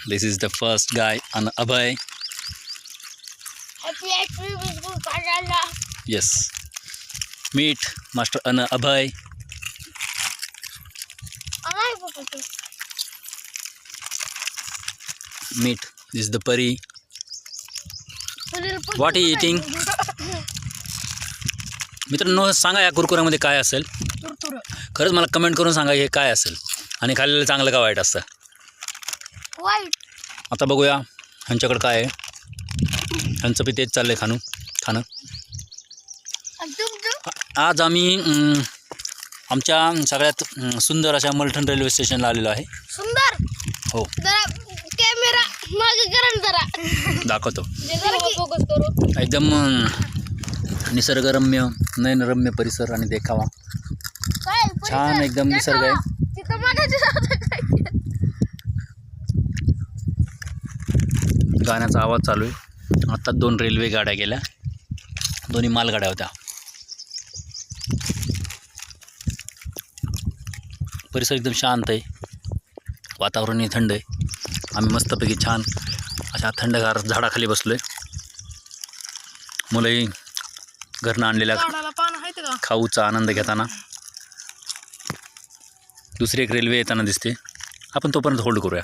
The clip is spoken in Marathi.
This is the first guy, Abhay. Yes. Meet Master Abhay. Meet. This is the Pari. What are you eating? मित्रांनो सांगा या कुरकुऱ्यामध्ये काय असेल. खरंच मला कमेंट करून सांगा हे काय असेल आणि खाल्लेलं चांगलं का वाईट असतं. वाईट. आता बघूया ह्यांच्याकडे काय आहे. ह्यांचं बी तेच चाललंय खाणं. आज आम्ही आमच्या सगळ्यात सुंदर अशा मलठण रेल्वे स्टेशनला आलेलो आहे. सुंदर. हो. जरा कॅमेरा मागे करा जरा. दाखवतो. फोकस करू. एकदम निसर्गरम्य नयनरम्य परिसर आणि देखावा छान एकदम निसर्ग आहे. तिथं गाण्याचा आवाज चालू आहे. आत्ता 2 रेल्वे गाड्या गेल्या. दोन्ही मालगाड्या होत्या. परिसर एकदम शांत आहे. वातावरणही थंड आहे. आम्ही मस्तपैकी छान अशा थंडगार झाडाखाली बसलो आहे. मुलंही घरनं आणलेल्या खाऊचा आनंद घेताना. दुसरी एक रेल्वे येताना दिसते. आपण तोपर्यंत होल्ड करूया.